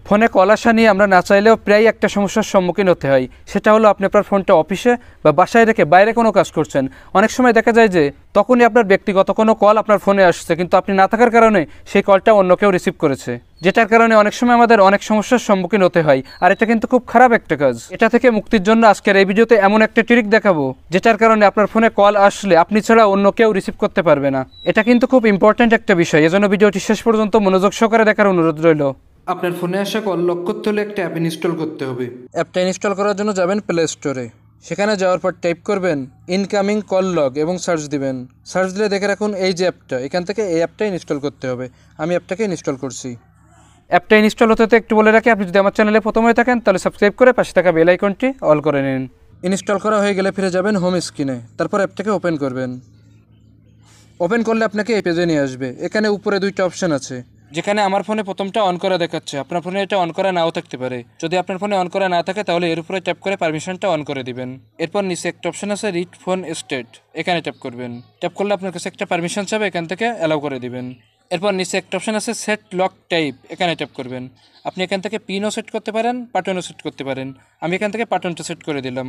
ফোনে কল আসা নিয়ে আমরা না চাইলেও প্রায় একটা সমস্যার সম্মুখীন হতে হয়। সেটা হলো আপনি আপনার ফোনটা অফিসে বা বাসায় রেখে বাইরে কোনো কাজ করছেন। অনেক সময় দেখা যায় যে তখনই আপনার ব্যক্তিগত কোনো কল আপনার ফোনে আসছে, কিন্তু আপনি না থাকার কারণে সেই কলটা অন্য কেউ রিসিভ করেছে, যেটার কারণে অনেক সময় আমাদের অনেক সমস্যার সম্মুখীন হতে হয়। আর এটা কিন্তু খুব খারাপ একটা কাজ। এটা থেকে মুক্তির জন্য আজকের এই ভিডিওতে এমন একটা ট্রিক দেখাবো যেটার কারণে আপনার ফোনে কল আসলে আপনি ছাড়া অন্য কেউ রিসিভ করতে পারবে না। এটা কিন্তু খুব ইম্পর্ট্যান্ট একটা বিষয়, এজন্য ভিডিওটি শেষ পর্যন্ত মনোযোগ সহকারে দেখার অনুরোধ রইল। আপনার ফোনে আসা কল লক করতে হলে একটা অ্যাপ ইনস্টল করতে হবে। অ্যাপটা ইনস্টল করার জন্য যাবেন প্লে স্টোরে। সেখানে যাওয়ার পর টাইপ করবেন ইনকামিং কল লগ এবং সার্চ দিবেন। সার্চ দিলে দেখে রাখুন এই যে অ্যাপটা, এখান থেকে এই অ্যাপটা ইনস্টল করতে হবে। আমি অ্যাপটাকে ইনস্টল করছি। অ্যাপটা ইনস্টল হতে একটু বলে রাখি, আপনি যদি আমার চ্যানেলে প্রথম হয়ে থাকেন তাহলে সাবস্ক্রাইব করে পাশে থাকা বেল আইকনটি অল করে নিন। ইনস্টল করা হয়ে গেলে ফিরে যাবেন হোম স্ক্রিনে। তারপর অ্যাপটাকে ওপেন করবেন। ওপেন করলে আপনাকে এই পেজে নিয়ে আসবে। এখানে উপরে দুইটা অপশান আছে, যেখানে আমার ফোনে প্রথমটা অন করা দেখাচ্ছে। আপনার ফোনে এটা অন করা নাও থাকতে পারে। যদি আপনার ফোনে অন করা না থাকে তাহলে এর উপরে ট্যাপ করে পারমিশনটা অন করে দিবেন। এরপর নিচে একটা অপশন আছে রিড ফোন স্টেট, এখানে ট্যাপ করবেন। ট্যাপ করলে আপনার কাছে একটা পারমিশন চাবে, এখান থেকে অ্যালাউ করে দিবেন। এরপর নিচে একটা অপশন আছে সেট লক টাইপ, এখানে ট্যাপ করবেন। আপনি এখান থেকে পিনও সেট করতে পারেন, বাটনও সেট করতে পারেন। আমি এখান থেকে বাটনটা সেট করে দিলাম।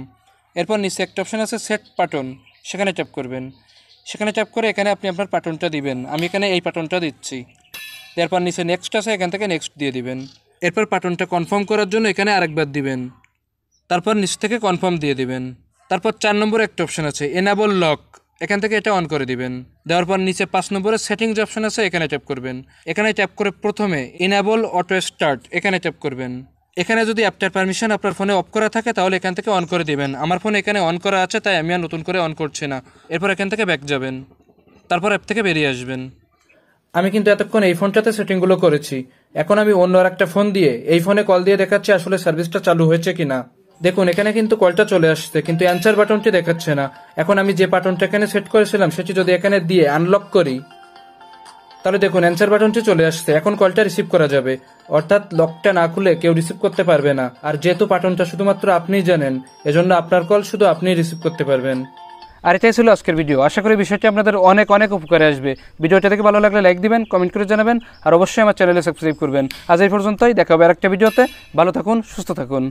এরপর নিচে একটা অপশন আছে সেট বাটন, সেখানে ট্যাপ করবেন। সেখানে ট্যাপ করে এখানে আপনি আপনার বাটনটা দিবেন। আমি এখানে এই বাটনটা দিচ্ছি। এরপর নিচে নেক্সট আছে, এখান থেকে নেক্সট দিয়ে দিবেন। এরপর বাটনটা কনফার্ম করার জন্য এখানে আরেকবার দিবেন। তারপর নিচ থেকে কনফার্ম দিয়ে দিবেন। তারপর 4 নম্বরে একটা অপশন আছে এনাবল লক, এখান থেকে এটা অন করে দিবেন। দেওয়ার পর নিচে 5 নম্বরে সেটিংস অপশন আছে, এখানে ট্যাপ করবেন। এখানে ট্যাপ করে প্রথমে এনাবল অটো স্টার্ট, এখানে ট্যাপ করবেন। এখানে যদি অ্যাপটার পারমিশন আপনার ফোনে অফ করা থাকে তাহলে এখান থেকে অন করে দিবেন। আমার ফোনে এখানে অন করা আছে, তাই আমি আর নতুন করে অন করছি না। এরপর এখান থেকে ব্যাক যাবেন। তারপর অ্যাপ থেকে বেরিয়ে আসবেন। আমি কিন্তু এতক্ষণ এই ফোনটাতে সেটিংগুলো করেছি। এখন আমি অন্য আর একটা ফোন দিয়ে এই ফোনে কল দিয়ে দেখাচ্ছি আসলে সার্ভিসটা চালু হয়েছে কিনা। দেখুন এখানে কিন্তু কলটা চলে আসছে, কিন্তু অ্যান্সার বাটনটি দেখাচ্ছে না। এখন আমি যে বাটনটা এখানে সেট করেছিলাম সেটি যদি এখানে দিয়ে আনলক করি তাহলে দেখুন অ্যান্সার বাটনটি চলে আসছে। এখন কলটা রিসিভ করা যাবে, অর্থাৎ লকটা না খুলে কেউ রিসিভ করতে পারবে না। আর যেহেতু বাটনটা শুধুমাত্র আপনিই জানেন, এজন্য আপনার কল শুধু আপনিই রিসিভ করতে পারবেন। আর এটাই ছিল আজকের ভিডিও। আশা করি বিষয়টি আপনাদের অনেক অনেক উপকারে আসবে। ভিডিওটা দেখে ভালো লাগলে লাইক দিবেন, কমেন্ট করে জানাবেন, আর অবশ্যই আমার চ্যানেলে সাবস্ক্রাইব করবেন। আজ এই পর্যন্তই, দেখা হবে আরেকটা ভিডিওতে। ভালো থাকুন, সুস্থ থাকুন।